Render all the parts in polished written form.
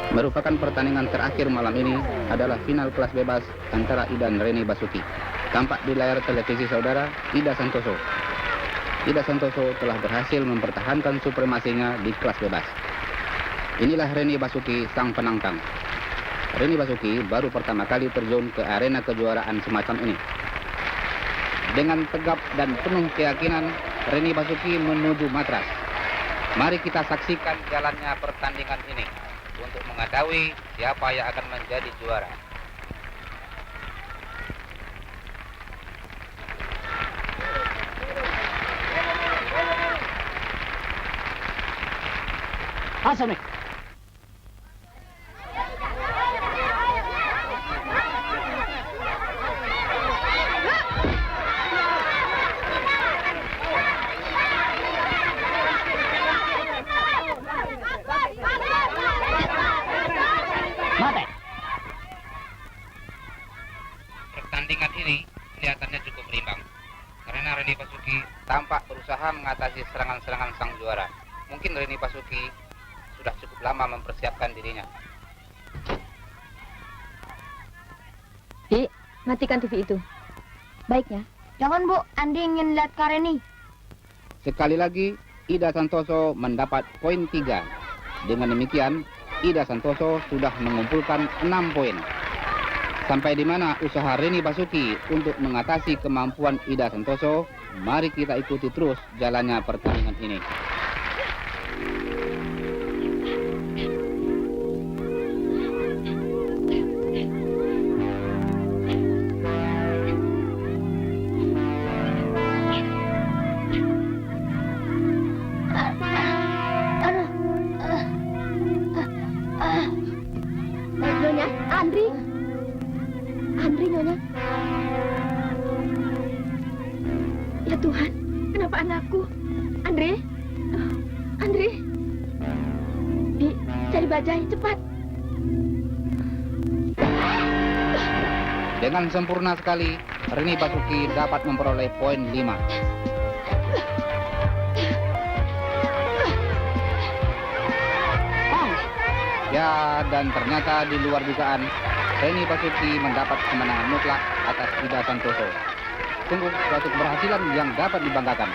Merupakan pertandingan terakhir malam ini adalah final kelas bebas antara Ida dan Reni Basuki. Tampak di layar televisi saudara, Ida Santoso. Ida Santoso telah berhasil mempertahankan supremasinya di kelas bebas. Inilah Reni Basuki, sang penantang. Reni Basuki baru pertama kali terjun ke arena kejuaraan semacam ini. Dengan tegap dan penuh keyakinan, Reni Basuki menuju matras. Mari kita saksikan jalannya pertandingan ini untuk mengetahui siapa yang akan menjadi juara. Asal nih. Pertandingan ini kelihatannya cukup berimbang karena Reni Basuki tampak berusaha mengatasi serangan-serangan sang juara. Mungkin Reni Basuki sudah cukup lama mempersiapkan dirinya. Di, matikan TV itu. Baiknya. Jangan, Bu. Andi ingin lihat Kak Reni. Sekali lagi, Ida Santoso mendapat poin 3. Dengan demikian, Ida Santoso sudah mengumpulkan 6 poin. Sampai di mana usaha Reni Basuki untuk mengatasi kemampuan Ida Santoso? Mari kita ikuti terus jalannya pertandingan ini. Nyonya, Andri, Nyonya. Ya Tuhan, kenapa anakku? Andri, Di, cari bajai, cepat. Dengan sempurna sekali, Reni Basuki dapat memperoleh poin 5. Ya, dan ternyata di luar dugaan, Reni Basuki mendapat kemenangan mutlak atas Ida Santoso. Sungguh suatu keberhasilan yang dapat dibanggakan.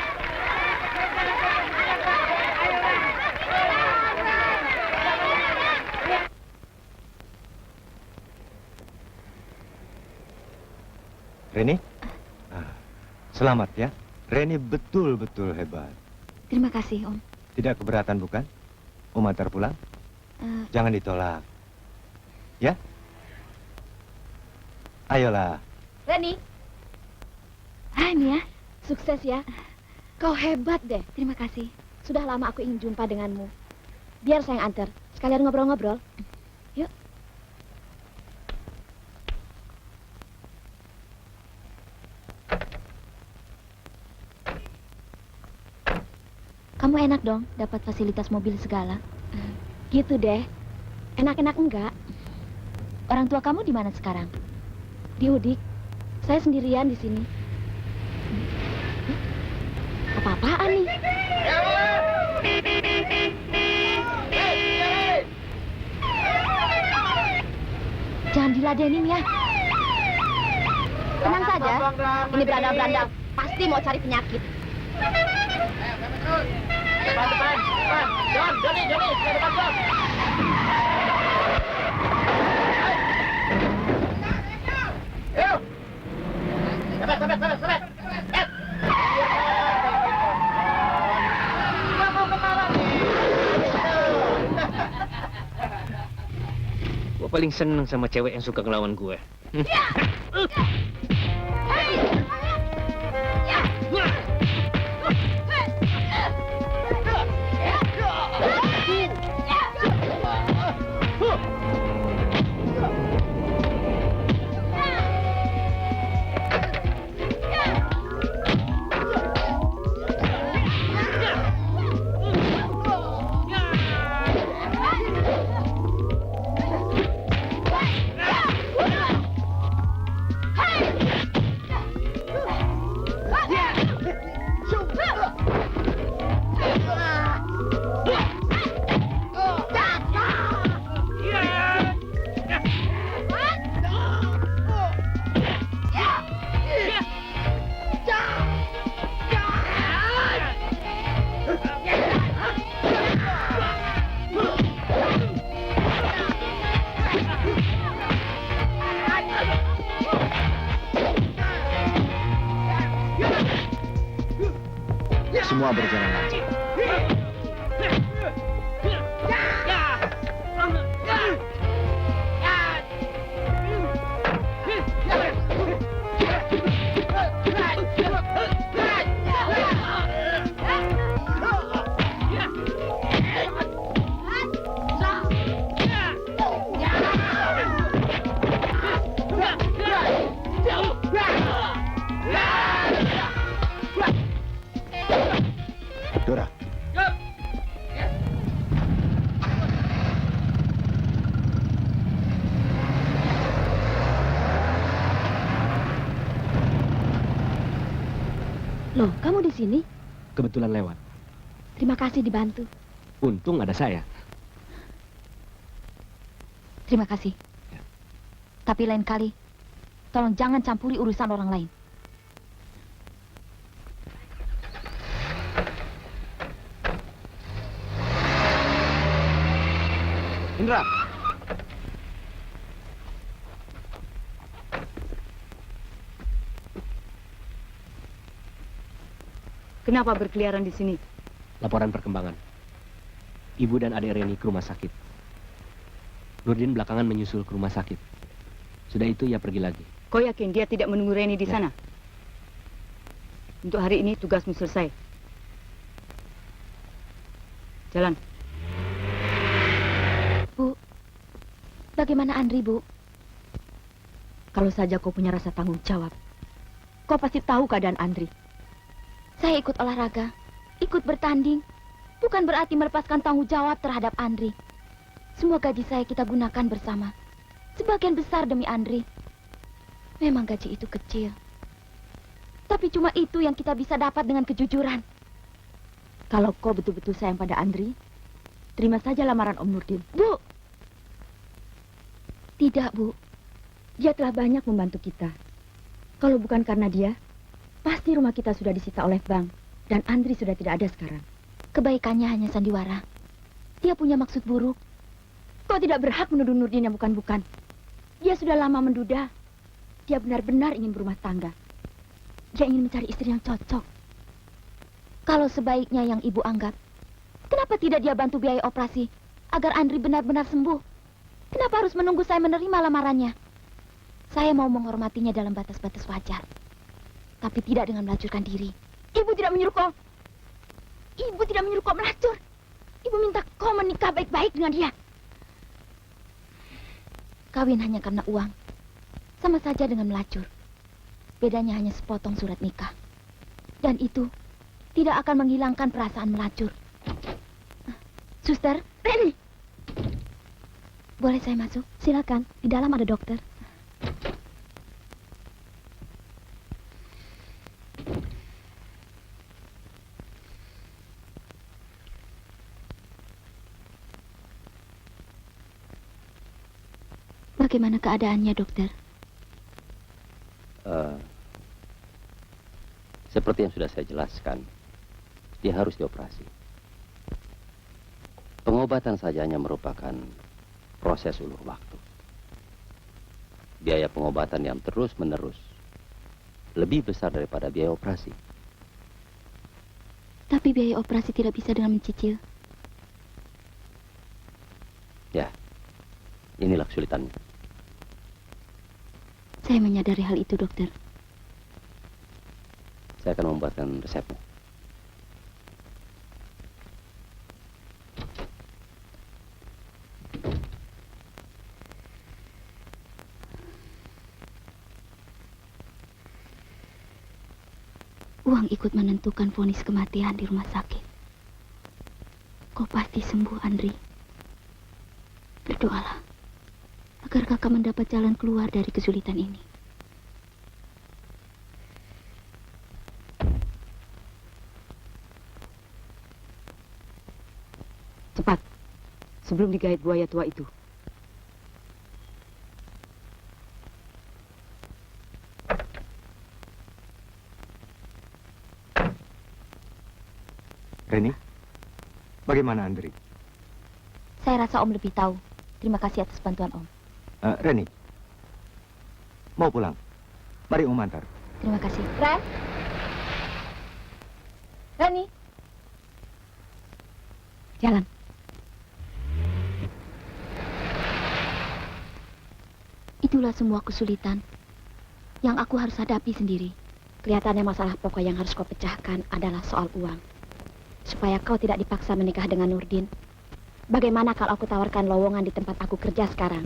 Reni? Selamat ya. Reni betul-betul hebat. Terima kasih, Om. Tidak keberatan bukan? Om antar pulang? Jangan ditolak. Ya? Ayolah. Reni. Hai, Mia. Sukses ya. Kau hebat deh. Terima kasih. Sudah lama aku ingin jumpa denganmu. Biar saya yang antar. Sekalian ngobrol-ngobrol. Yuk. Kamu enak dong dapat fasilitas mobil segala. Gitu deh. Enak-enak enggak? Orang tua kamu di mana sekarang? Di Udik. Saya sendirian di sini. Apa-apaan nih? Jangan diladenin ya. Tenang saja. Ini berandal-berandal. Pasti mau cari penyakit. Depan. John, Johnny, ke depan, John. Ayo. Sabet. Gue paling seneng sama cewek yang suka ngelawan gue. Hey! semua berjalan lancar. Dora, Loh, kamu di sini? Kebetulan lewat. Terima kasih dibantu. Untung ada saya. Terima kasih. Ya. Tapi lain kali, tolong jangan campuri urusan orang lain. Indra. Kenapa berkeliaran di sini? Laporan perkembangan. Ibu dan adik Reni ke rumah sakit. Nurdin belakangan menyusul ke rumah sakit. Sudah itu ia pergi lagi. Kau yakin dia tidak menunggu Reni di Ya. sana? Untuk hari ini tugasmu selesai. Jalan. Bu, bagaimana Andri, Bu? Kalau saja kau punya rasa tanggung jawab, kau pasti tahu keadaan Andri. Saya ikut olahraga, ikut bertanding. Bukan berarti melepaskan tanggung jawab terhadap Andri. Semua gaji saya kita gunakan bersama. Sebagian besar demi Andri. Memang gaji itu kecil. Tapi cuma itu yang kita bisa dapat dengan kejujuran. Kalau kau betul-betul sayang pada Andri, terima saja lamaran Om Nurdin. Bu! Tidak, Bu. Dia telah banyak membantu kita. Kalau bukan karena dia, pasti rumah kita sudah disita oleh bank. Dan Andri sudah tidak ada sekarang. Kebaikannya hanya sandiwara. Dia punya maksud buruk. Kau tidak berhak menuduh Nurdin yang bukan-bukan. Dia sudah lama menduda. Dia benar-benar ingin berumah tangga. Dia ingin mencari istri yang cocok. Kalau sebaiknya yang Ibu anggap, kenapa tidak dia bantu biaya operasi agar Andri benar-benar sembuh? Kenapa harus menunggu saya menerima lamarannya? Saya mau menghormatinya dalam batas-batas wajar. Tapi tidak dengan melacurkan diri. Ibu tidak menyuruh kau. Ibu tidak menyuruh kau melacur. Ibu minta kau menikah baik-baik dengan dia. Kawin hanya karena uang. Sama saja dengan melacur. Bedanya hanya sepotong surat nikah. Dan itu tidak akan menghilangkan perasaan melacur. Suster, Reni. Boleh saya masuk? Silakan. Di dalam ada dokter. Bagaimana keadaannya, dokter? Seperti yang sudah saya jelaskan, dia harus dioperasi. Pengobatan saja hanya merupakan proses ulur waktu. Biaya pengobatan yang terus-menerus lebih besar daripada biaya operasi. Tapi biaya operasi tidak bisa dengan mencicil. Ya, inilah kesulitannya. Saya menyadari hal itu, dokter. Saya akan membuatkan resepnya. Uang ikut menentukan vonis kematian di rumah sakit. Kau pasti sembuh, Andri. Berdoalah agar kakak mendapat jalan keluar dari kesulitan ini. Cepat, sebelum digait buaya tua itu. Reni, bagaimana Andri? Saya rasa Om lebih tahu. Terima kasih atas bantuan Om. Reni, mau pulang? Mari Om antar. Terima kasih. Ren? Reni, Jalan. Itulah semua kesulitan yang aku harus hadapi sendiri. Kelihatannya masalah pokok yang harus kau pecahkan adalah soal uang. Supaya kau tidak dipaksa menikah dengan Nurdin. Bagaimana kalau aku tawarkan lowongan di tempat aku kerja sekarang?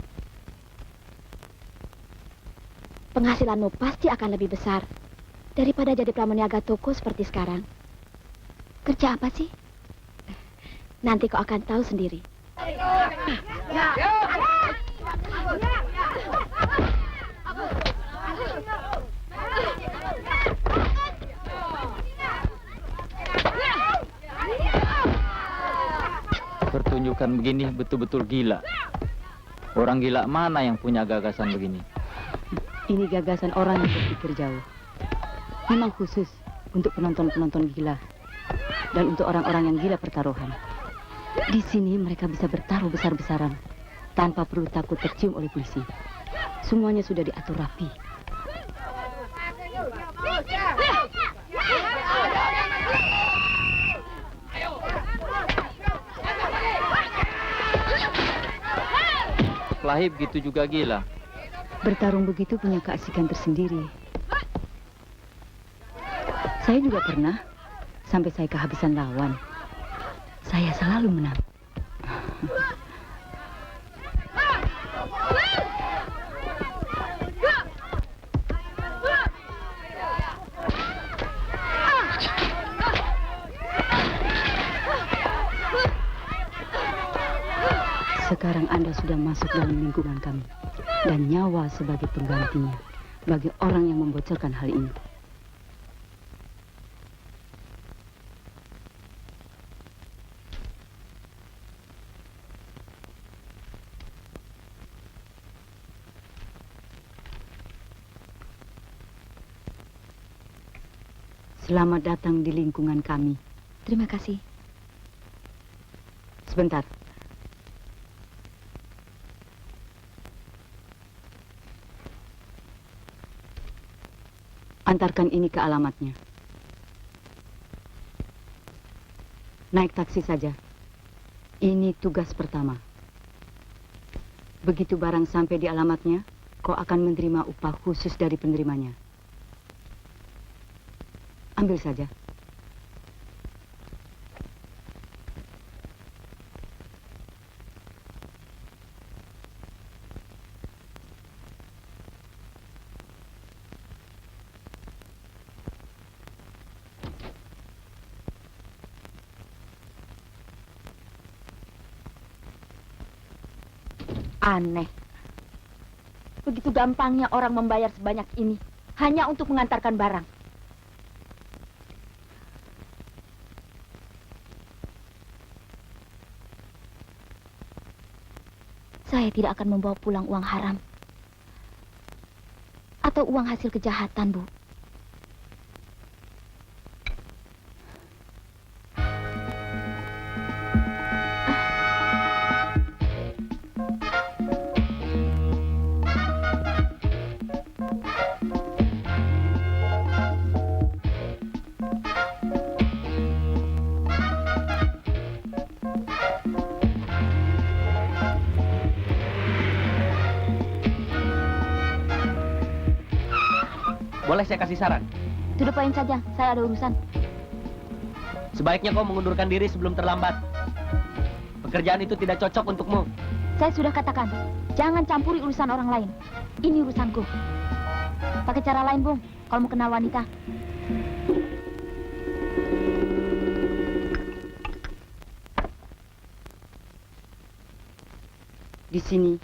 Penghasilanmu pasti akan lebih besar daripada jadi pramaniaga toko seperti sekarang. Kerja apa sih? Nanti kau akan tahu sendiri. Pertunjukan begini betul-betul gila. Orang gila mana yang punya gagasan begini? Ini gagasan orang yang berpikir jauh. Memang khusus untuk penonton-penonton gila. Dan untuk orang-orang yang gila pertaruhan. Di sini mereka bisa bertaruh besar-besaran. Tanpa perlu takut tercium oleh polisi. Semuanya sudah diatur rapi. Lahib gitu juga gila. Bertarung begitu punya keasikan tersendiri. Saya juga pernah, sampai saya kehabisan lawan. Saya selalu menang. Sekarang Anda sudah masuk dalam lingkungan kami. Dan nyawa sebagai penggantinya bagi orang yang membocorkan hal ini. Selamat datang di lingkungan kami. Terima kasih. Sebentar. Antarkan ini ke alamatnya. Naik taksi saja. Ini tugas pertama. Begitu barang sampai di alamatnya, kau akan menerima upah khusus dari penerimanya. Ambil saja. Aneh. Begitu gampangnya orang membayar sebanyak ini hanya untuk mengantarkan barang. Saya tidak akan membawa pulang uang haram atau uang hasil kejahatan, Bu. Boleh saya kasih saran? To the point saja, saya ada urusan. Sebaiknya kau mengundurkan diri sebelum terlambat. Pekerjaan itu tidak cocok untukmu. Saya sudah katakan, jangan campuri urusan orang lain. Ini urusanku. Pakai cara lain, Bung, kalau mau kenal wanita. Di sini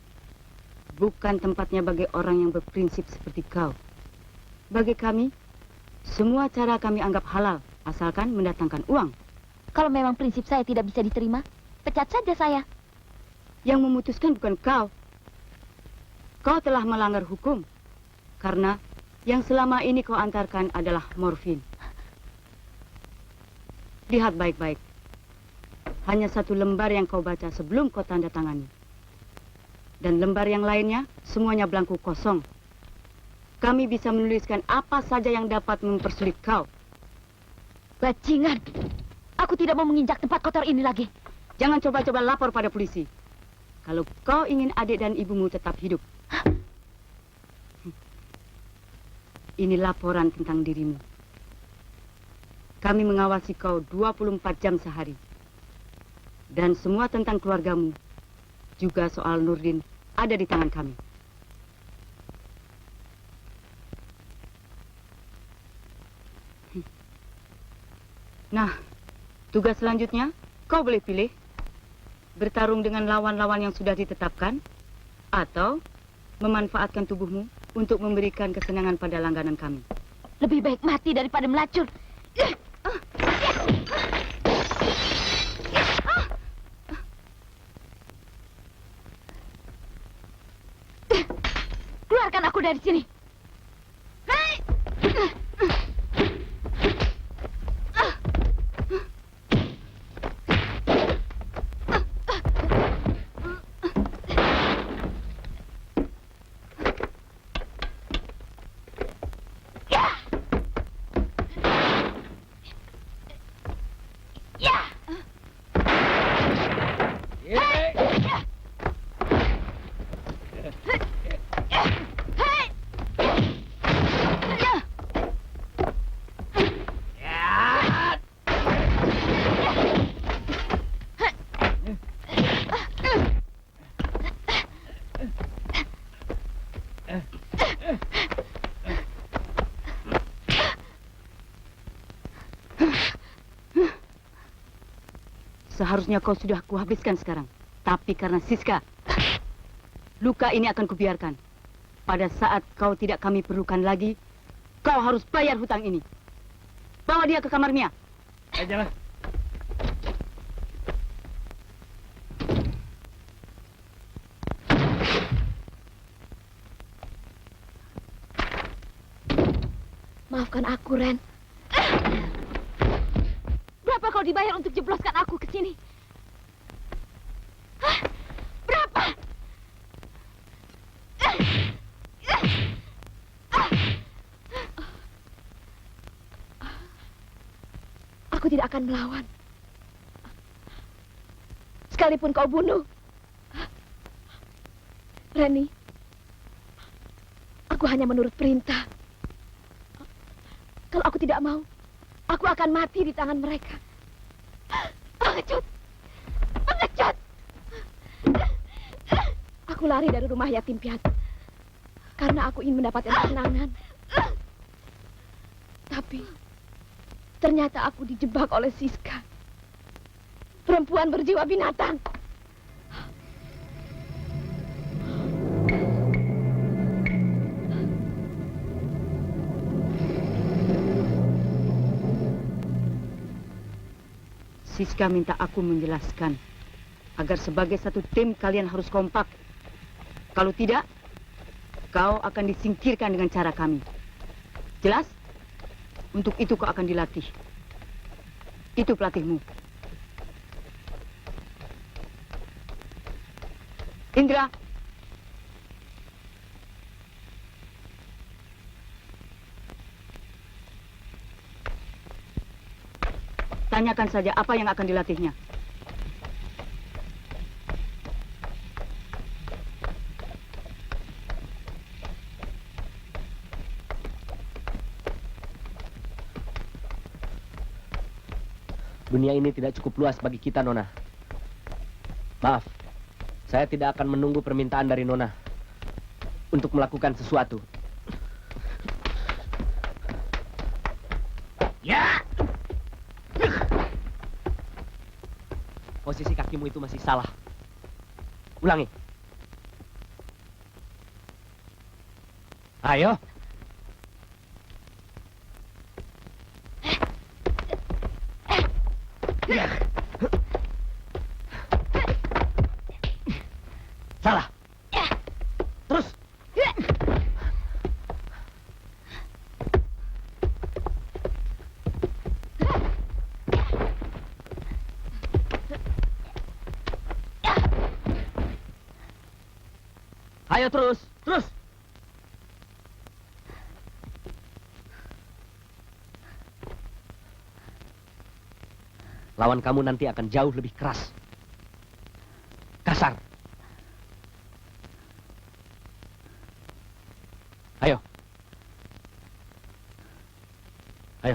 bukan tempatnya bagi orang yang berprinsip seperti kau. Bagi kami, semua cara kami anggap halal, asalkan mendatangkan uang. Kalau memang prinsip saya tidak bisa diterima, pecat saja saya. Yang memutuskan bukan kau. Kau telah melanggar hukum. Karena yang selama ini kau antarkan adalah morfin. Lihat baik-baik. Hanya satu lembar yang kau baca sebelum kau tanda tangani. Dan lembar yang lainnya, semuanya belangku kosong. Kami bisa menuliskan apa saja yang dapat mempersulit kau. Bajingan! Aku tidak mau menginjak tempat kotor ini lagi. Jangan coba-coba lapor pada polisi. Kalau kau ingin adik dan ibumu tetap hidup. Ini laporan tentang dirimu. Kami mengawasi kau 24 jam sehari. Dan semua tentang keluargamu, juga soal Nurdin, ada di tangan kami. Nah, tugas selanjutnya, kau boleh pilih. Bertarung dengan lawan-lawan yang sudah ditetapkan, atau memanfaatkan tubuhmu untuk memberikan kesenangan pada langganan kami. Lebih baik mati daripada melacur. Keluarkan aku dari sini. Seharusnya kau sudah kuhabiskan sekarang. Tapi karena Siska, luka ini akan kubiarkan. Pada saat kau tidak kami perlukan lagi, kau harus bayar hutang ini. Bawa dia ke kamarnya. Jalan. Maafkan aku, Ren. Berapa kau dibayar untuk jebloskan aku ke sini? Hah? Berapa? Aku tidak akan melawan. Sekalipun kau bunuh. Reni, aku hanya menurut perintah. Kalau aku tidak mau, aku akan mati di tangan mereka. Pengecut! Pengecut! Aku lari dari rumah yatim piatu karena aku ingin mendapatkan kesenangan. Tapi ternyata aku dijebak oleh Siska, perempuan berjiwa binatang. Siska minta aku menjelaskan agar sebagai satu tim kalian harus kompak. Kalau tidak, kau akan disingkirkan dengan cara kami. Jelas? Untuk itu kau akan dilatih. Itu pelatihmu. Indra. Tanyakan saja apa yang akan dilatihnya. Dunia ini tidak cukup luas bagi kita, Nona. Maaf, saya tidak akan menunggu permintaan dari Nona untuk melakukan sesuatu. Ya! Posisi kakimu itu masih salah. Ulangi. Ayo. Salah. Terus. Ayo terus, terus. Lawan kamu nanti akan jauh lebih keras. Kasar. Ayo. Ayo.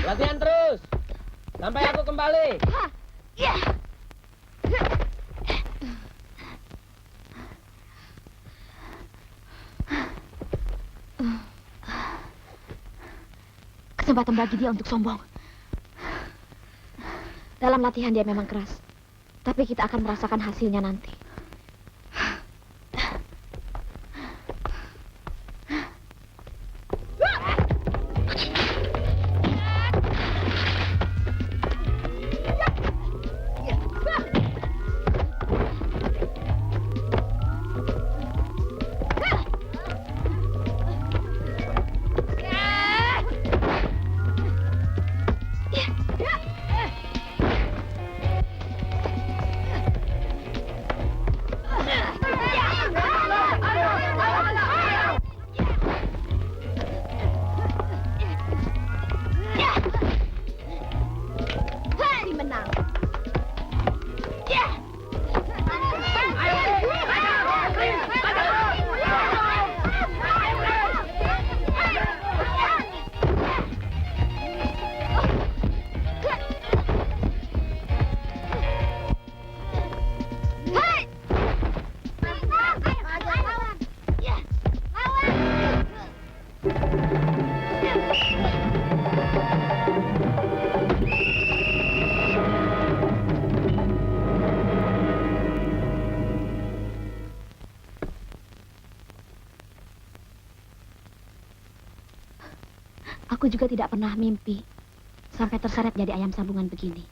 Latihan terus sampai aku kembali. Kesempatan bagi dia untuk sombong. Dalam latihan dia memang keras, tapi kita akan merasakan hasilnya nanti. Aku juga tidak pernah mimpi sampai terseret jadi ayam sambungan begini.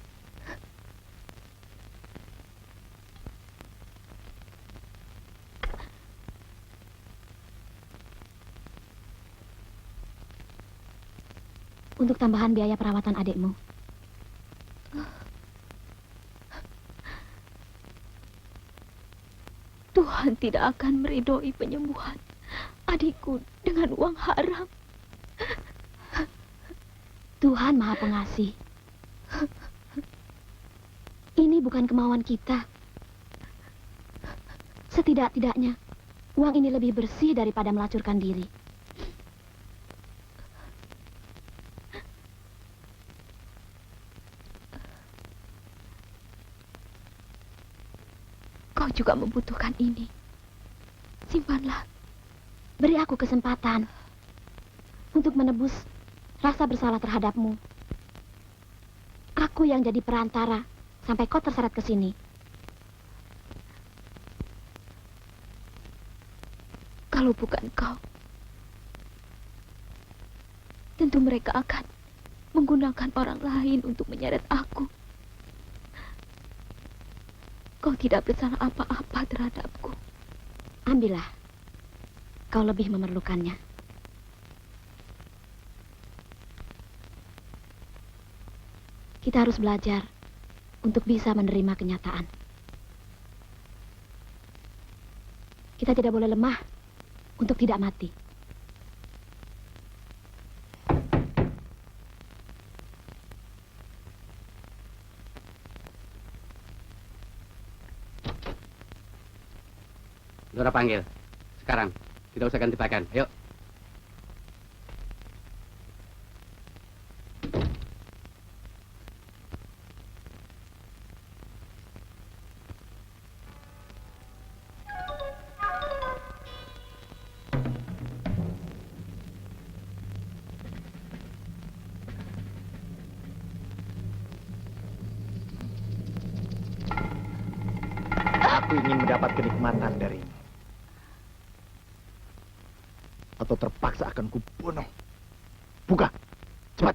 Untuk tambahan biaya perawatan adikmu. Tuhan tidak akan meridhoi penyembuhan adikku dengan uang haram. Tuhan Maha Pengasih. Ini bukan kemauan kita. Setidak-tidaknya, uang ini lebih bersih daripada melacurkan diri. Kau juga membutuhkan ini. Simpanlah. Beri aku kesempatan untuk menebus rasa bersalah terhadapmu. Aku yang jadi perantara sampai kau terseret ke sini. Kalau bukan kau, tentu mereka akan menggunakan orang lain untuk menyeret aku. Kau tidak bersalah apa-apa terhadapku. Ambillah. Kau lebih memerlukannya. Kita harus belajar untuk bisa menerima kenyataan. Kita tidak boleh lemah untuk tidak mati. Dora panggil. Sekarang. Tidak usah ganti pakaian. Ayo. Aku ingin mendapat kenikmatan darimu. Atau terpaksa akan kubunuh. Buka, cepat.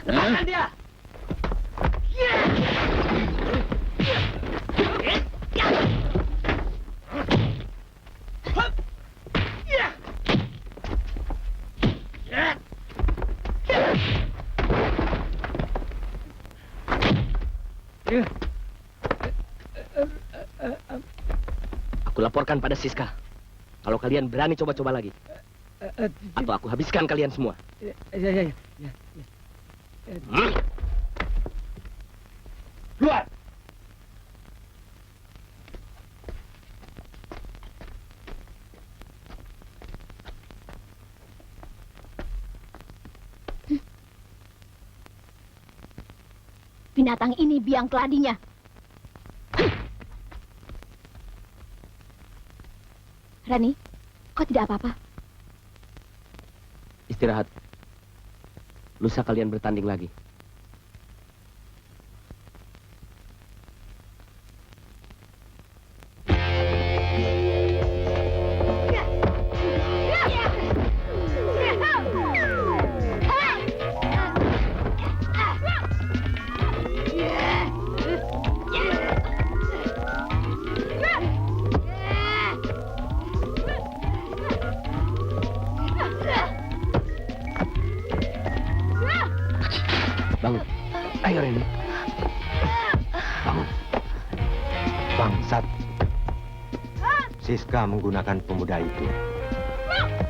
Lepaskan dia! Aku laporkan pada Siska. Kalau kalian berani coba-coba lagi, atau aku habiskan kalian semua. Ya. Keluar! Binatang ini biang keladinya. Rani, kau tidak apa-apa? Istirahat. Lusa kalian bertanding lagi. Bangun. Ayo, Reni. Bangun. Bangsat. Siska menggunakan pemuda itu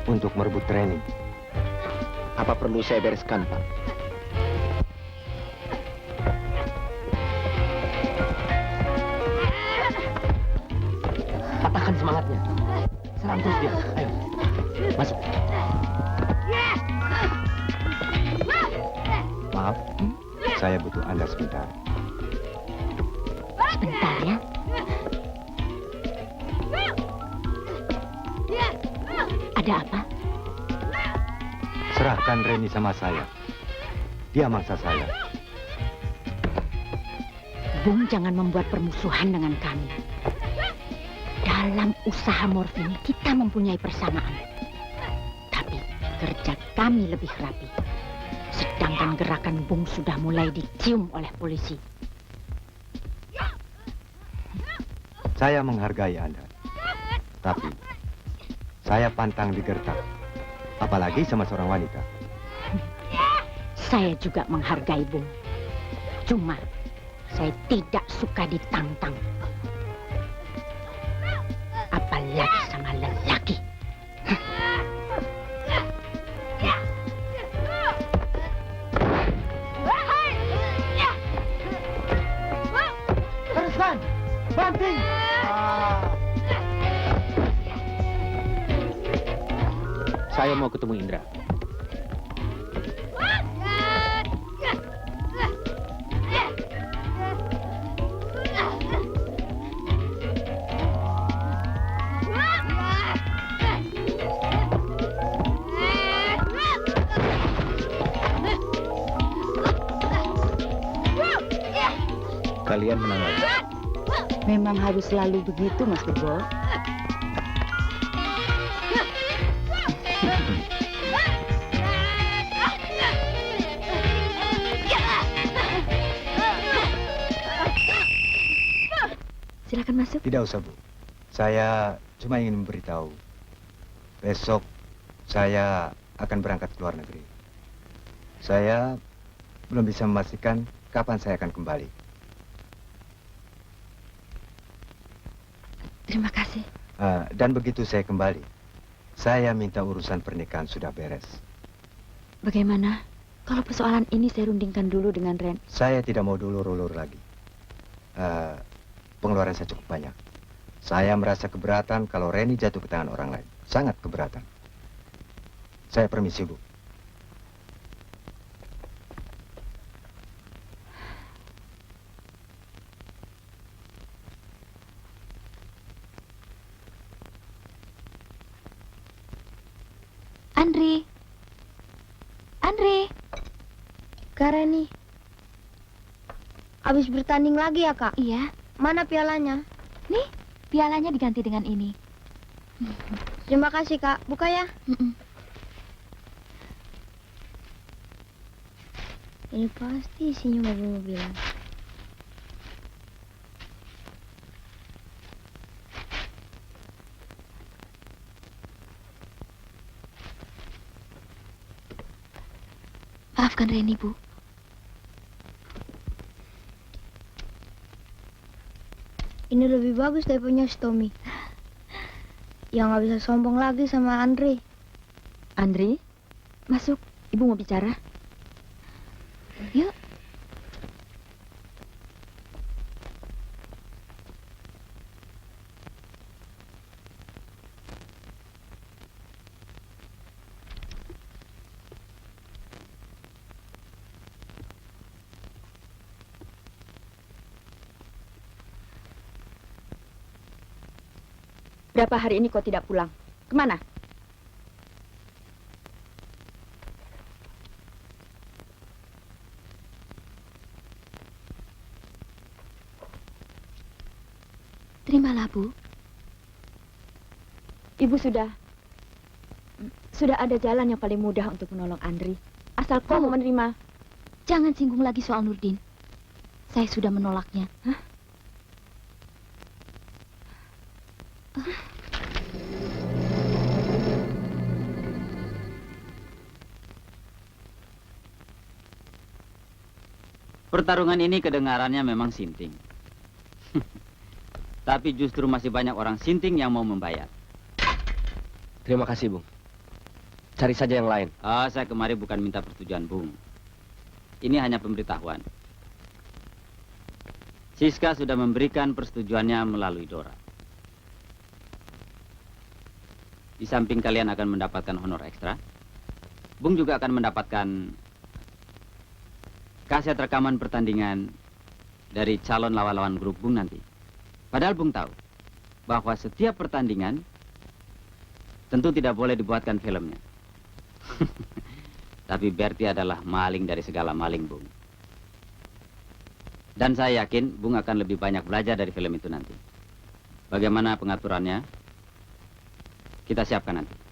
untuk merebut Reni. Apa perlu saya bereskan, Pak? Patahkan semangatnya. Serang terus dia. Ayo. Masuk. Maaf, saya butuh Anda sebentar. Sebentar ya. Ada apa? Serahkan Reni sama saya. Dia mangsa saya. Bung jangan membuat permusuhan dengan kami. Dalam usaha morfin kita mempunyai persamaan. Tapi kerja kami lebih rapi. Sedangkan gerakan Bung sudah mulai dicium oleh polisi. Saya menghargai Anda. Tapi saya pantang digertak. Apalagi sama seorang wanita. Saya juga menghargai Bung. Cuma saya tidak suka ditantang. Apalagi sama lelaki. Teruskan! Banting! Saya mau ketemu Indra. Kalian menang lagi. Memang harus selalu begitu, Mas Gebo. Silakan masuk. Tidak usah, Bu. Saya cuma ingin memberitahu. Besok saya akan berangkat ke luar negeri. Saya belum bisa memastikan kapan saya akan kembali. Terima kasih. Dan begitu saya kembali, saya minta urusan pernikahan sudah beres. Bagaimana kalau persoalan ini saya rundingkan dulu dengan Ren? Saya tidak mau dulur-ulur lagi. Pengeluaran saya cukup banyak. Saya merasa keberatan kalau Reni jatuh ke tangan orang lain. Sangat keberatan. Saya permisi, Bu. Andri. Kak Reni. Habis bertanding lagi ya, Kak? Iya. Mana pialanya? Nih, pialanya diganti dengan ini. Terima kasih, Kak. Buka ya. Ini pasti isinya mobil-mobilan. Maafkan Reni, Bu. Ini lebih bagus dari punya si Tommy. Yang nggak bisa sombong lagi sama Andre. Andri, masuk. Ibu mau bicara. Yuk. Berapa hari ini kau tidak pulang? Kemana? Terimalah, Bu. Ibu sudah ada jalan yang paling mudah untuk menolong Andri. Asal kau mau menerima. Jangan singgung lagi soal Nurdin. Saya sudah menolaknya. Hah? Pertarungan ini kedengarannya memang sinting. Tapi justru masih banyak orang sinting yang mau membayar. Terima kasih, Bung. Cari saja yang lain. Saya kemari bukan minta persetujuan, Bung. Ini hanya pemberitahuan. Siska sudah memberikan persetujuannya melalui Dora. Di samping kalian akan mendapatkan honor ekstra, Bung juga akan mendapatkan kaset rekaman pertandingan dari calon lawan-lawan grup Bung nanti. Padahal Bung tahu bahwa setiap pertandingan tentu tidak boleh dibuatkan filmnya. Tapi Berti adalah maling dari segala maling, Bung. Dan saya yakin Bung akan lebih banyak belajar dari film itu nanti. Bagaimana pengaturannya? Kita siapkan nanti.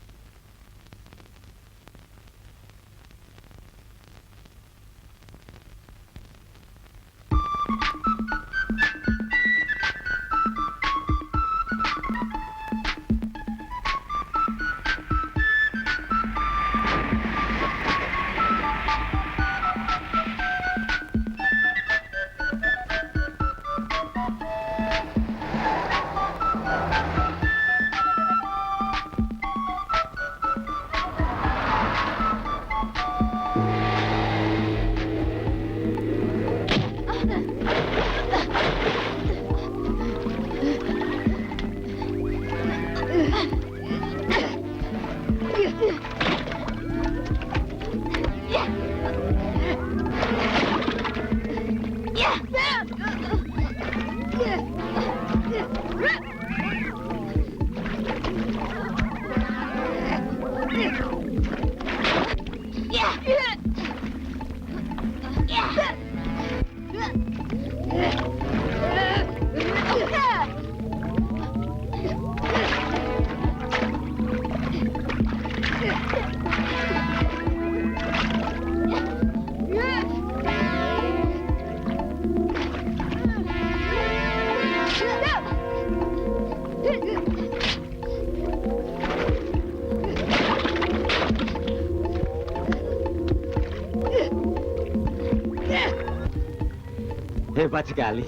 Hebat sekali.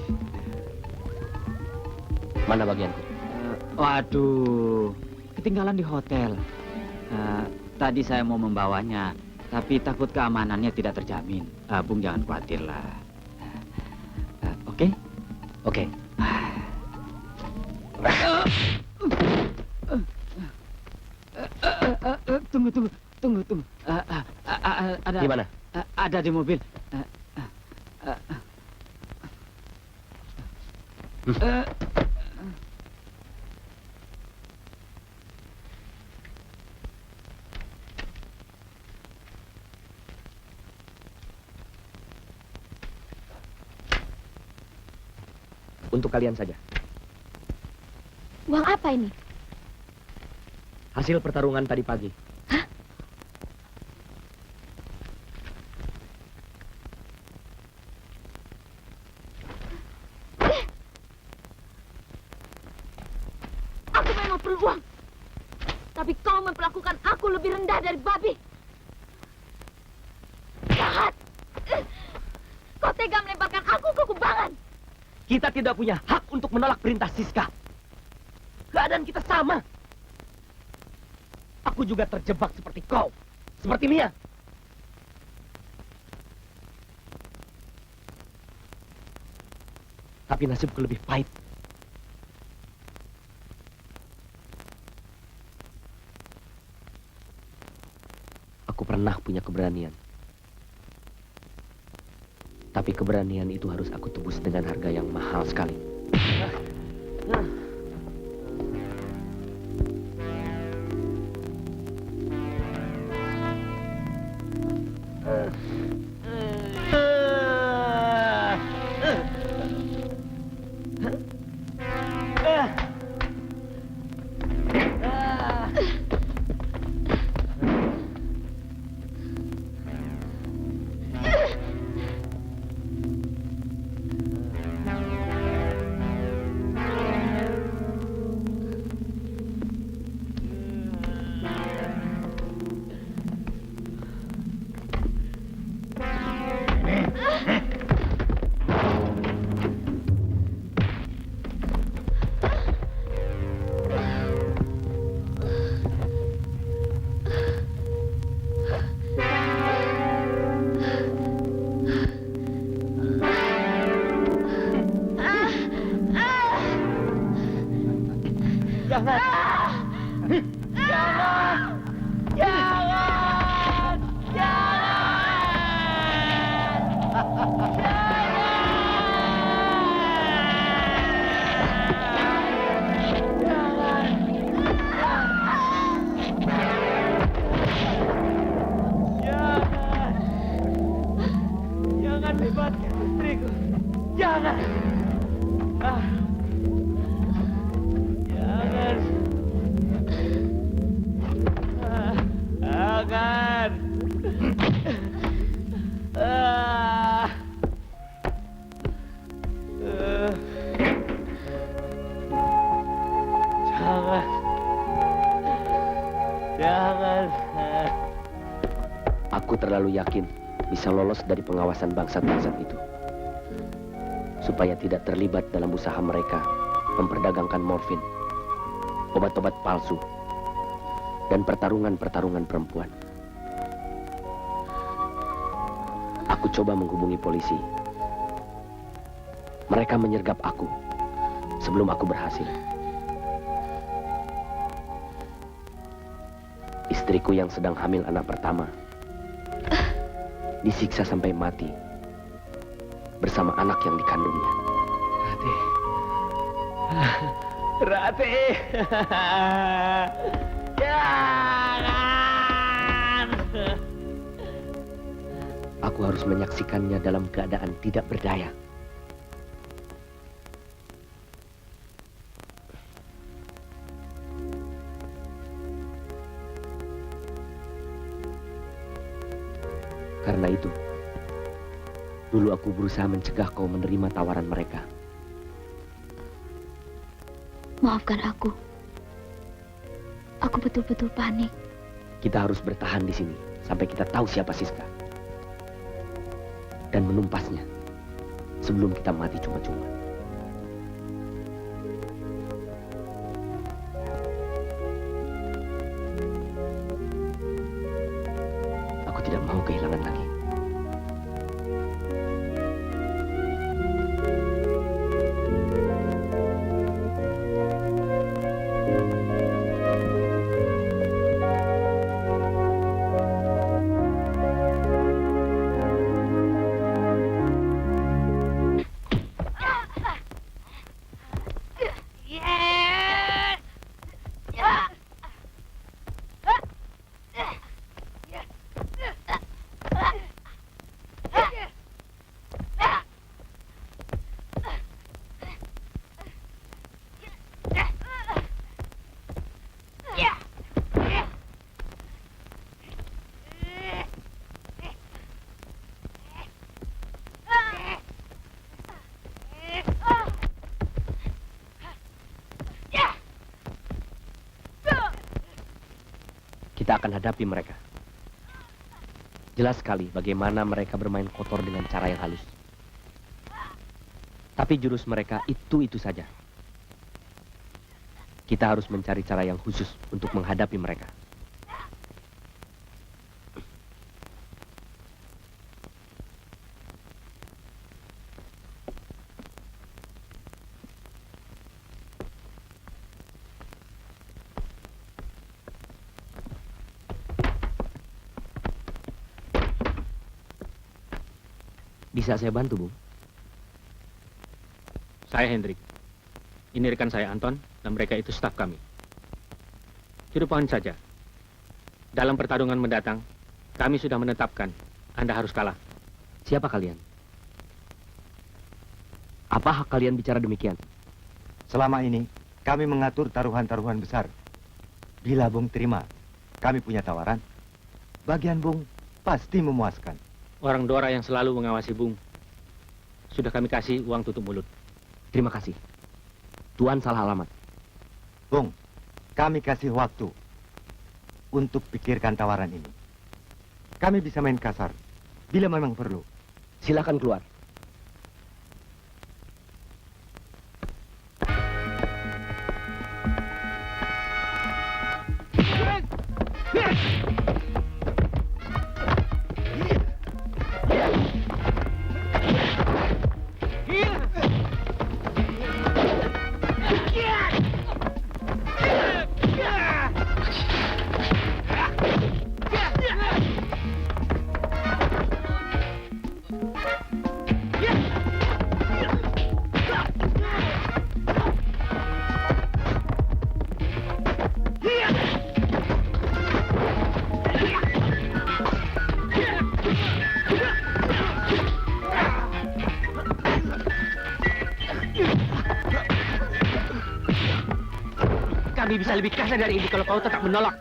Mana bagianku? Waduh, ketinggalan di hotel. Tadi saya mau membawanya, tapi takut keamanannya tidak terjamin. Bung jangan khawatir lah. Oke? Oke. Tunggu. Ada. Di mana? Ada di mobil. Untuk kalian saja. Uang apa ini? Hasil pertarungan tadi pagi. Aku memang perlu uang. Tapi kau memperlakukan aku lebih rendah dari babi. Jahat! Kau tega melemparkan aku ke kubangan. Kita tidak punya hak untuk menolak perintah Siska. Keadaan kita sama. Aku juga terjebak seperti kau. Seperti Mia. Tapi nasibku lebih pahit. Aku pernah punya keberanian. Tapi keberanian itu harus aku tebus dengan harga yang mahal sekali. Aku terlalu yakin bisa lolos dari pengawasan bangsat-bangsat itu. Supaya tidak terlibat dalam usaha mereka memperdagangkan morfin, obat-obat palsu, dan pertarungan-pertarungan perempuan. Aku coba menghubungi polisi. Mereka menyergap aku sebelum aku berhasil. Istriku yang sedang hamil anak pertama disiksa sampai mati bersama anak yang dikandungnya. Rati. Jangan. Aku harus menyaksikannya dalam keadaan tidak berdaya. Karena itu, dulu aku berusaha mencegah kau menerima tawaran mereka. Maafkan aku. Aku betul-betul panik. Kita harus bertahan di sini sampai kita tahu siapa Siska. Dan menumpasnya sebelum kita mati cuma-cuma. Aku tidak mau kehilangan lagi. kita akan hadapi mereka. Jelas sekali bagaimana mereka bermain kotor dengan cara yang halus. Tapi jurus mereka itu saja. Kita harus mencari cara yang khusus untuk menghadapi mereka. Bisa saya bantu, Bung? Saya Hendrik. Ini rekan saya Anton, dan mereka itu staf kami. Cukup pohon saja. Dalam pertarungan mendatang, kami sudah menetapkan Anda harus kalah. Siapa kalian? Apa hak kalian bicara demikian? Selama ini, kami mengatur taruhan-taruhan besar. Bila Bung terima, kami punya tawaran. Bagian Bung pasti memuaskan. Orang Dora yang selalu mengawasi Bung, sudah kami kasih uang tutup mulut. Terima kasih. Tuan salah alamat. Bung, kami kasih waktu untuk pikirkan tawaran ini. Kami bisa main kasar bila memang perlu. Silakan keluar. Kami bisa lebih kasar dari ini kalau kau tetap menolak.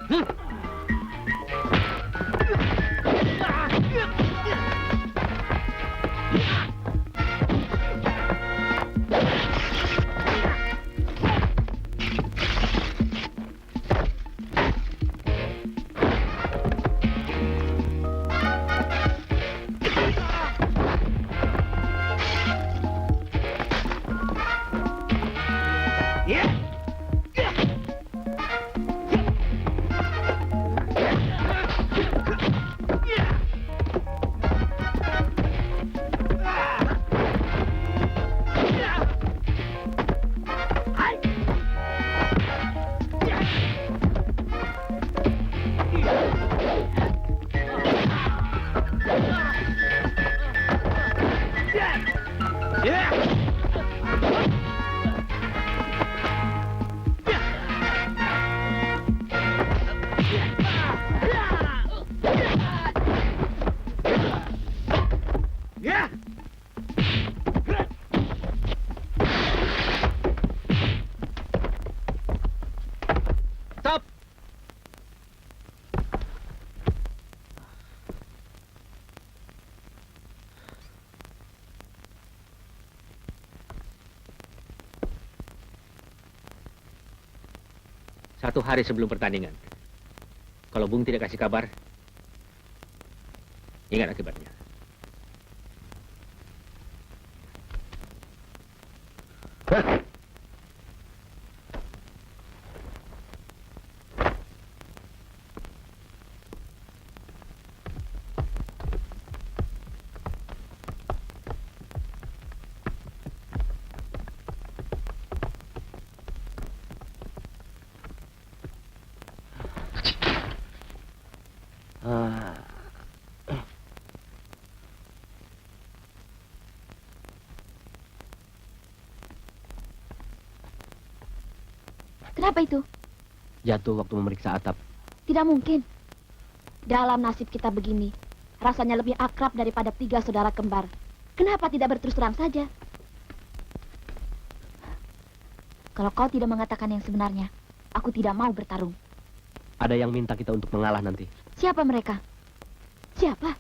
Satu hari sebelum pertandingan, kalau Bung tidak kasih kabar, ingat akibatnya. Kenapa itu? Jatuh waktu memeriksa atap. Tidak mungkin. Dalam nasib kita begini, rasanya lebih akrab daripada 3 saudara kembar. Kenapa tidak berterus terang saja? Kalau kau tidak mengatakan yang sebenarnya, aku tidak mau bertarung. Ada yang minta kita untuk mengalah nanti. Siapa mereka? Siapa?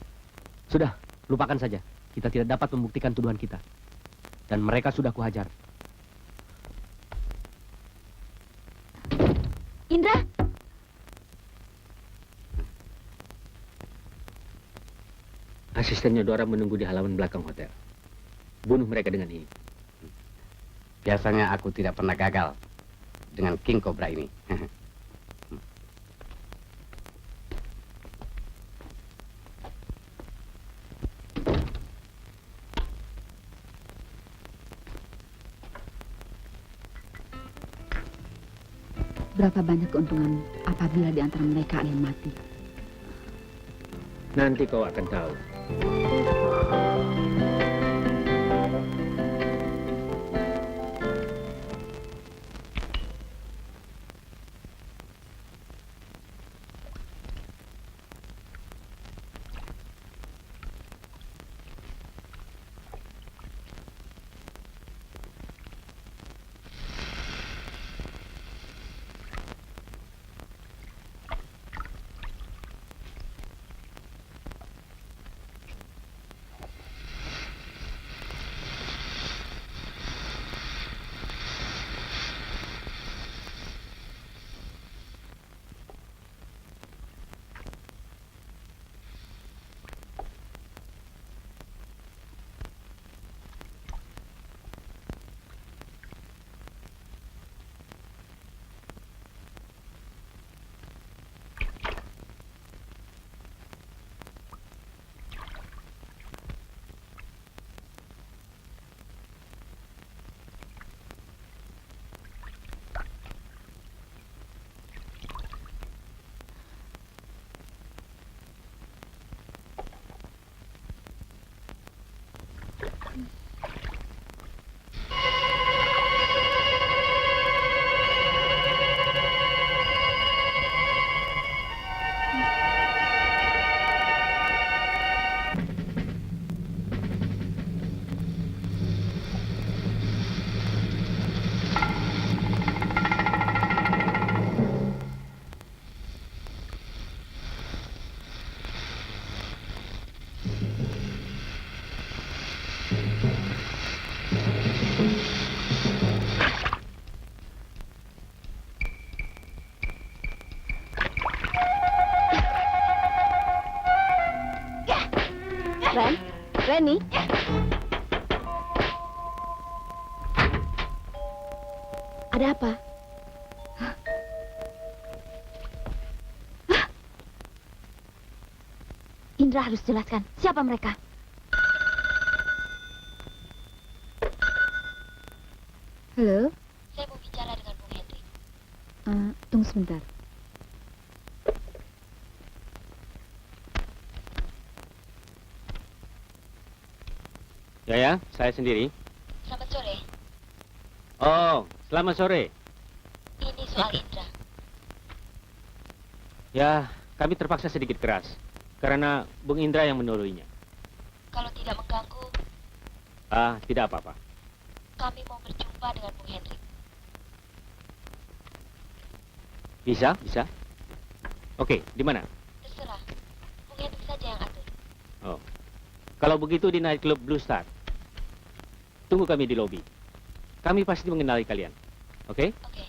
Sudah, lupakan saja. Kita tidak dapat membuktikan tuduhan kita. Dan mereka sudah kuhajar. Indra? Asistennya Dora menunggu di halaman belakang hotel. Bunuh mereka dengan ini. Biasanya aku tidak pernah gagal dengan King Cobra ini. Berapa banyak keuntungan apabila di antara mereka ada yang mati? Nanti kau akan tahu. Reni? Ada apa? Indra harus jelaskan siapa mereka. Halo? Saya mau bicara dengan Bung Henry. Tunggu sebentar. Ya, saya sendiri. Selamat sore. Oh, selamat sore. Ini soal Indra. Ya, kami terpaksa sedikit keras. Karena Bung Indra yang menoloinya. Kalau tidak mengganggu, Tidak apa-apa. kami mau berjumpa dengan Bung Henry. Bisa, bisa. Oke, di mana? Terserah. Bung Henry saja yang atur. Oh. Kalau begitu di night club Blue Star. Tunggu kami di lobi. Kami pasti mengenali kalian. Oke? Oke.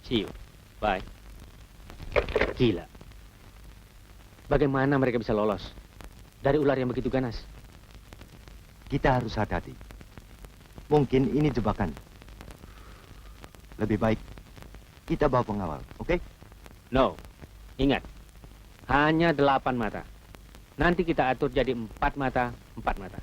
See you. Bye. Gila. Bagaimana mereka bisa lolos dari ular yang begitu ganas? Kita harus hati-hati. Mungkin ini jebakan. Lebih baik kita bawa pengawal, oke? No. Ingat. Hanya 8 mata. Nanti kita atur jadi 4 mata, 4 mata.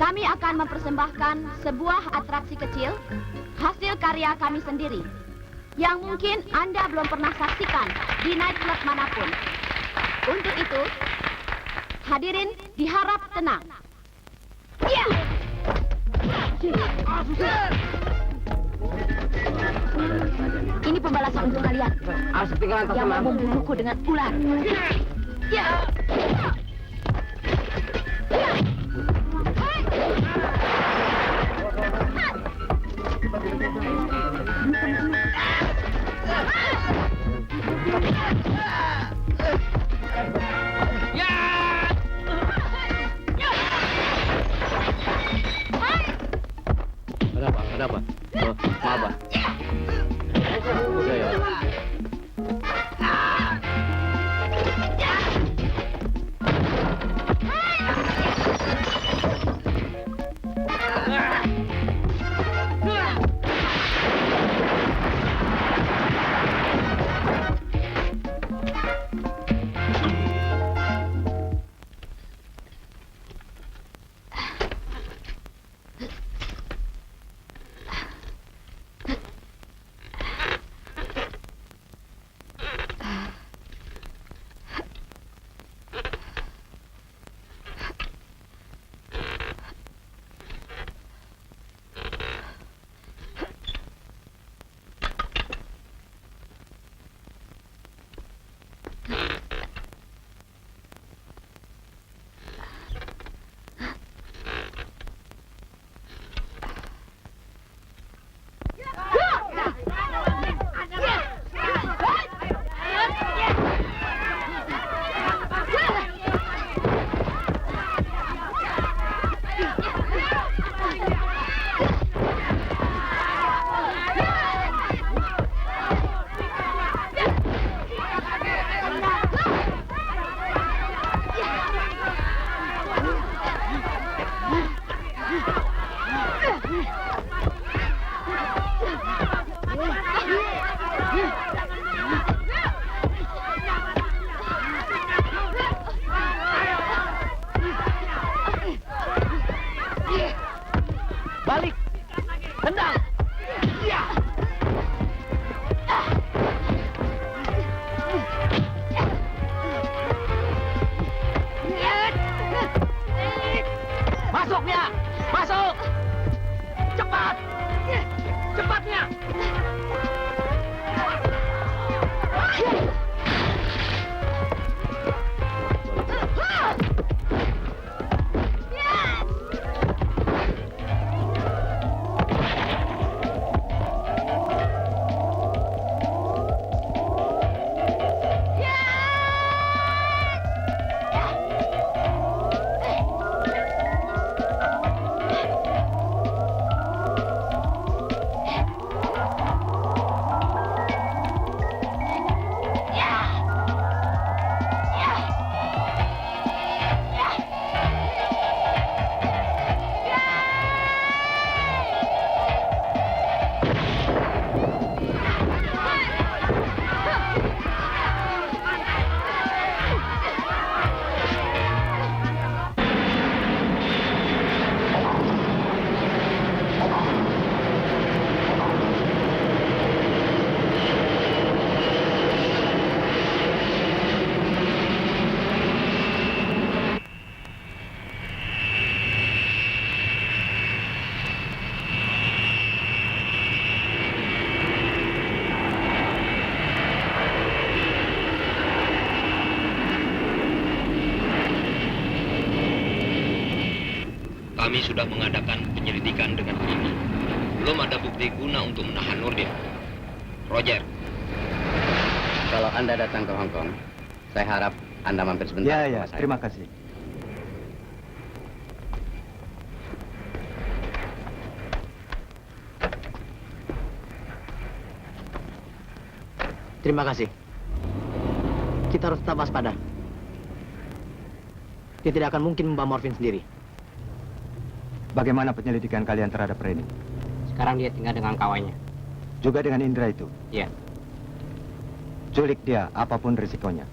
kami akan mempersembahkan sebuah atraksi kecil hasil karya kami sendiri yang mungkin Anda belum pernah saksikan di nightclub manapun. Untuk itu, hadirin diharap tenang. Ya! Ini pembalasan untuk kalian yang mau membunuhku dengan ular. Ya! Ada apa? Oh, maaf, Pak. Ya. Balik! Tendang! Masuknya! Masuk! Cepat! Cepatnya! Kami sudah mengadakan penyelidikan dengan ini. Belum ada bukti guna untuk menahan Nurdin. Roger. Kalau Anda datang ke Hong Kong, saya harap Anda mampir sebentar. Ya, ke ya, rumah saya. terima kasih. Terima kasih. Kita harus tetap waspada. Dia tidak akan mungkin membawa morfin sendiri. Bagaimana penyelidikan kalian terhadap Reni? Sekarang dia tinggal dengan kawannya. Juga dengan Indra itu? Iya. Culik dia, apapun risikonya.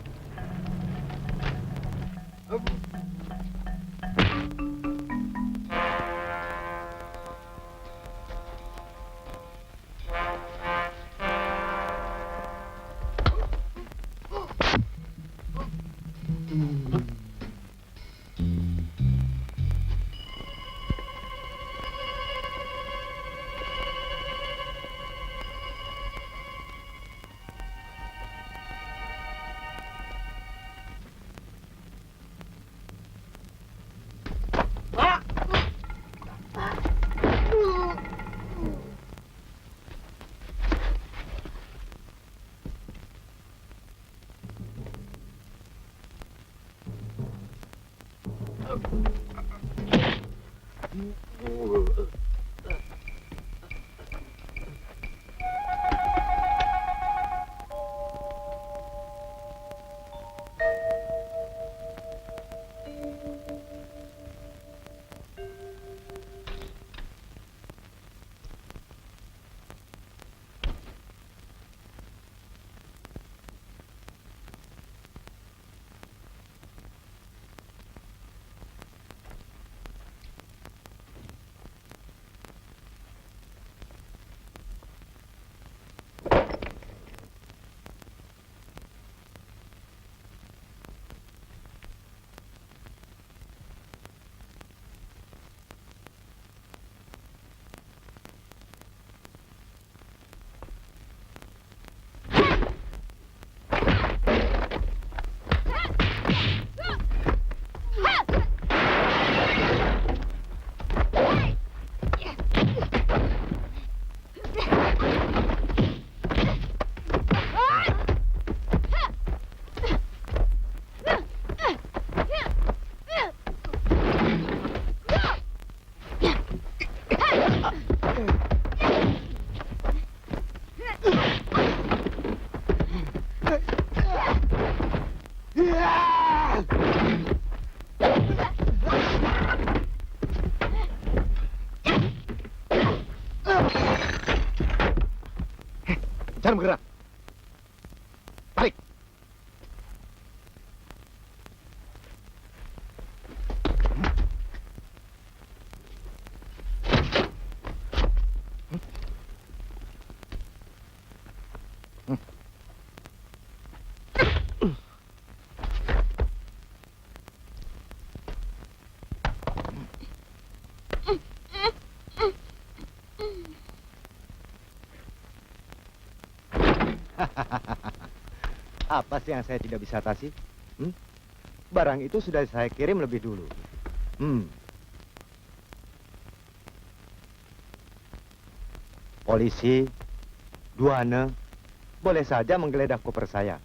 Jangan bergerak. Balik. Apa sih yang saya tidak bisa atasi? Barang itu sudah saya kirim lebih dulu. Polisi, Duane, boleh saja menggeledah koper saya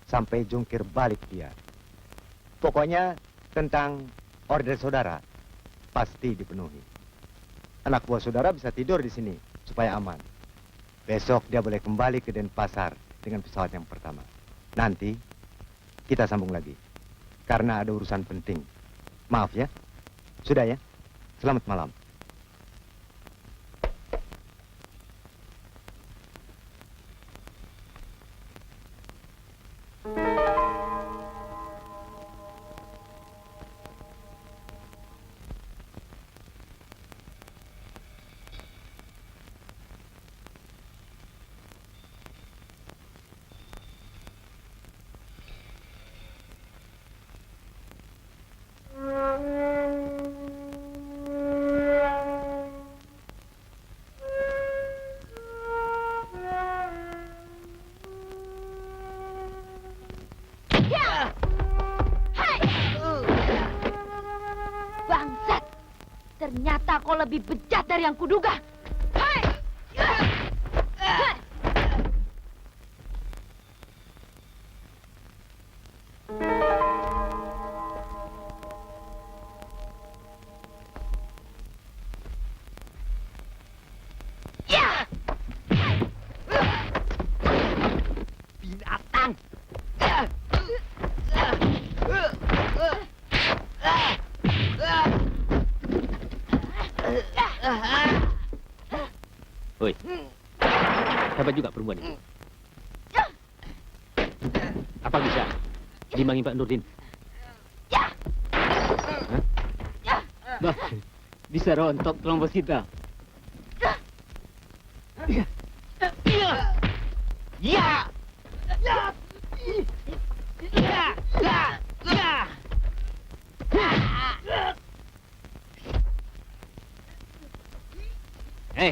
sampai jungkir balik dia. Pokoknya tentang order saudara pasti dipenuhi. Anak buah saudara bisa tidur di sini supaya aman. Besok dia boleh kembali ke Denpasar dengan pesawat yang pertama. Nanti kita sambung lagi karena ada urusan penting. Maaf ya. Sudah ya. Selamat malam. Ternyata kau lebih bejat dari yang kuduga. Binatang. Woi, hebat juga perempuan itu. Apa bisa dimangin Pak Nurdin? Hah? Bah, bisa rontok kelompok kita. Ya. Eh.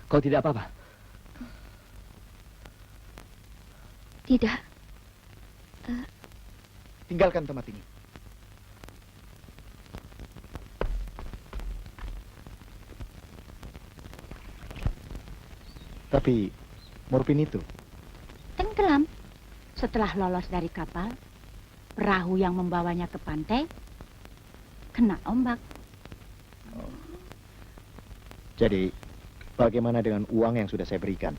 Kau tidak apa-apa? Tidak. Tinggalkan tempat ini. Tapi morfin itu Tenggelam. Setelah lolos dari kapal, perahu yang membawanya ke pantai kena ombak. Jadi, bagaimana dengan uang yang sudah saya berikan?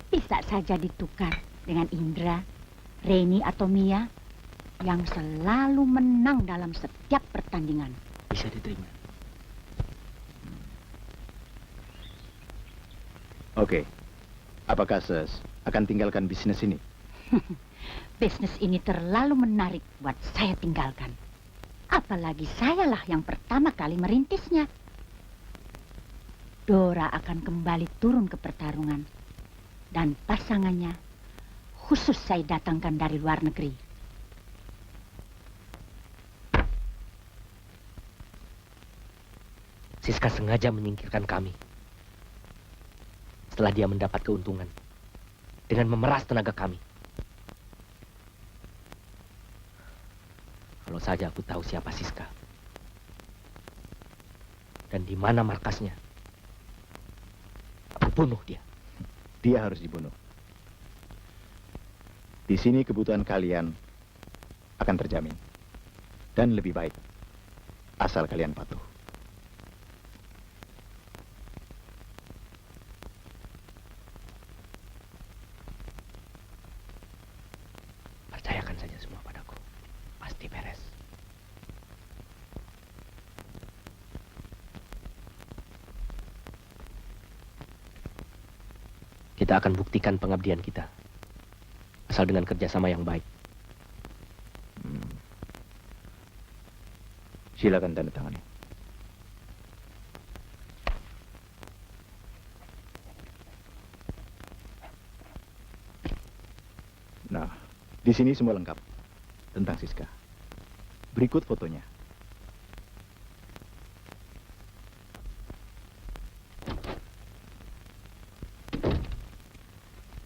Bisa saja ditukar dengan Indra, Reni atau Mia yang selalu menang dalam setiap pertandingan. Bisa diterima. Oke. Apakah Ses akan tinggalkan bisnis ini? Bisnis ini terlalu menarik buat saya tinggalkan. Apalagi sayalah yang pertama kali merintisnya. Dora akan kembali turun ke pertarungan. Dan pasangannya khusus saya datangkan dari luar negeri. Siska sengaja menyingkirkan kami. Setelah dia mendapat keuntungan dengan memeras tenaga kami. Kalau saja aku tahu siapa Siska dan di mana markasnya, aku bunuh dia. Dia harus dibunuh. Di sini kebutuhan kalian akan terjamin. Dan lebih baik, asal kalian patuh. Percayakan saja semua padaku. Pasti beres. Kita akan buktikan pengabdian kita. Asal dengan kerjasama yang baik. Silakan tanda tangani. Nah, di sini semua lengkap tentang Siska. Berikut fotonya.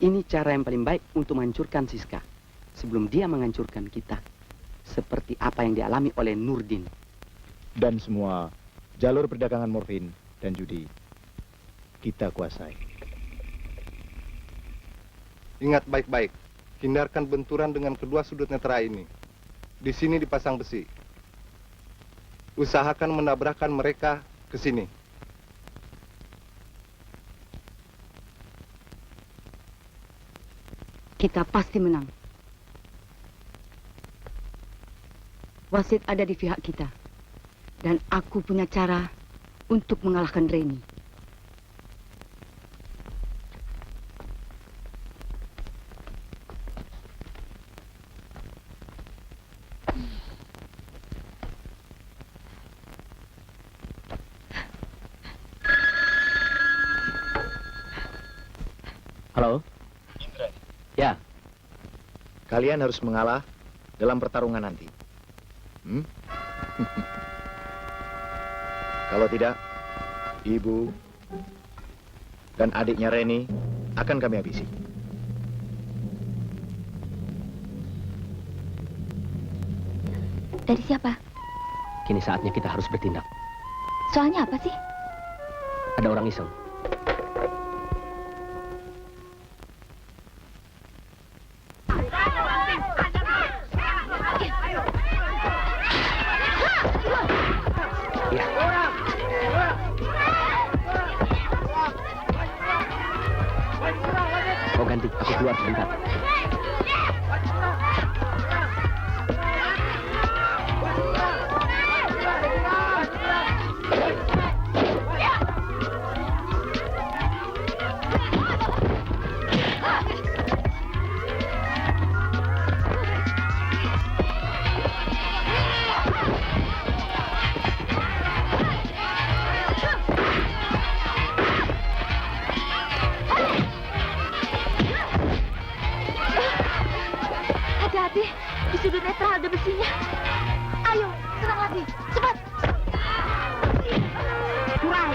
Ini cara yang paling baik untuk menghancurkan Siska sebelum dia menghancurkan kita. Seperti apa yang dialami oleh Nurdin. Dan semua jalur perdagangan morfin dan judi kita kuasai. Ingat baik-baik, hindarkan benturan dengan kedua sudut netra ini. Di sini dipasang besi. Usahakan menabrakkan mereka ke sini. Kita pasti menang. Wasit ada di pihak kita. Dan aku punya cara untuk mengalahkan Reni. Halo? Ya. Kalian harus mengalah dalam pertarungan nanti. Kalau tidak, ibu dan adiknya Reni akan kami habisi. Dari siapa? Kini saatnya kita harus bertindak. Soalnya apa sih? Ada orang iseng. Kau ganti, aku keluar sebentar. Hati-hati, di sudut netra ada besinya. Ayo, serang lagi, cepat. Kurang.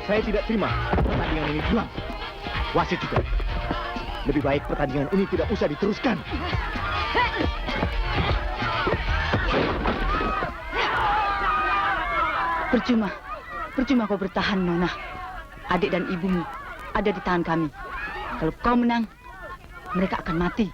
Saya tidak terima pertandingan ini pulang. Wasit juga. Lebih baik pertandingan ini tidak usah diteruskan. Percuma kau bertahan, Nona. Adik dan ibumu ada di tangan kami. Kalau kau menang, mereka akan mati.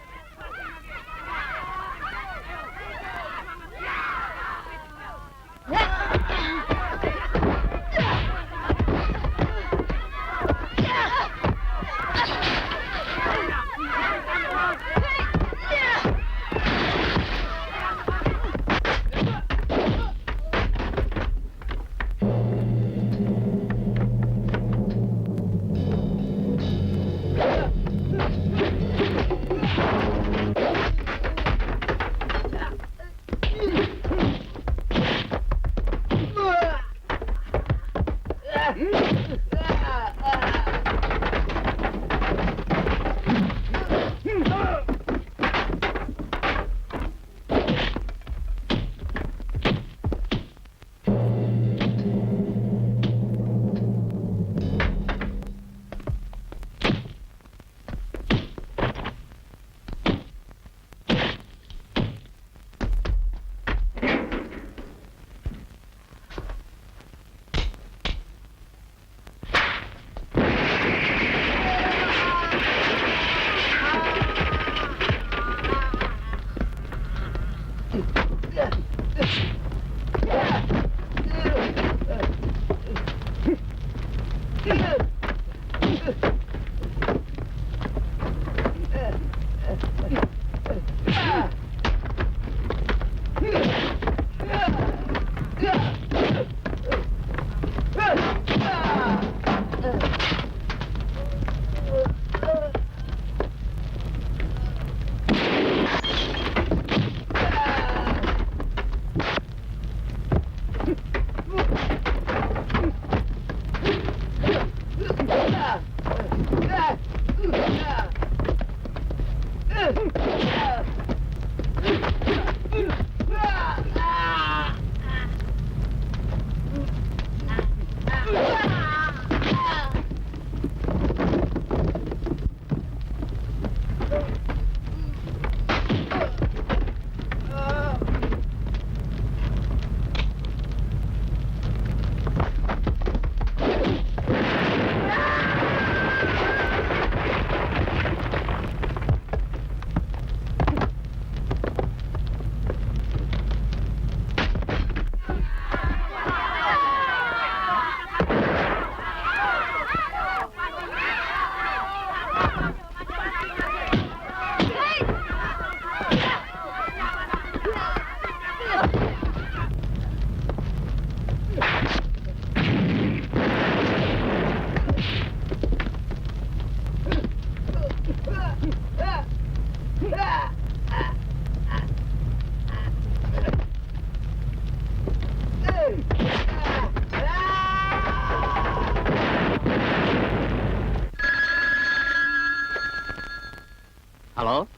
Halo,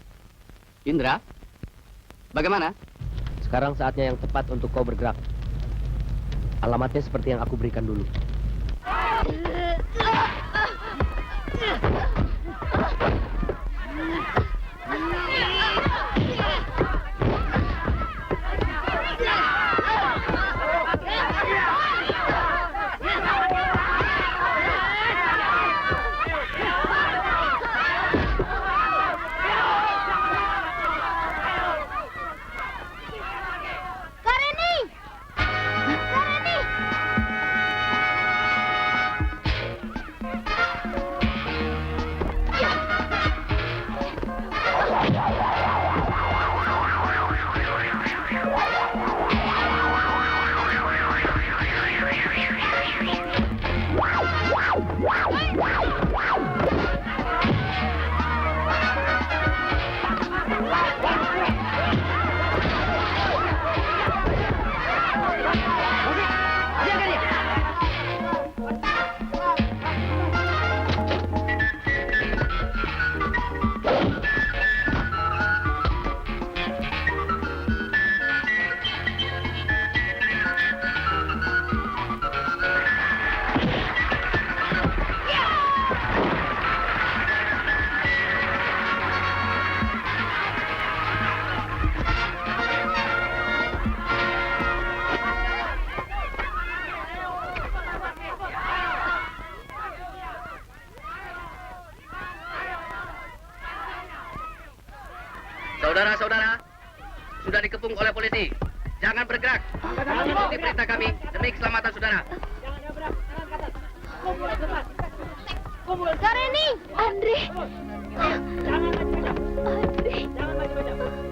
Indra. Bagaimana? Sekarang saatnya yang tepat untuk kau bergerak. Alamatnya seperti yang aku berikan dulu. Saudara-saudara, sudah dikepung oleh polisi. Jangan bergerak. Ikuti perintah kami demi keselamatan saudara. Kak Reni! Andre! Jangan maju-maju. Andre! Jangan maju-maju.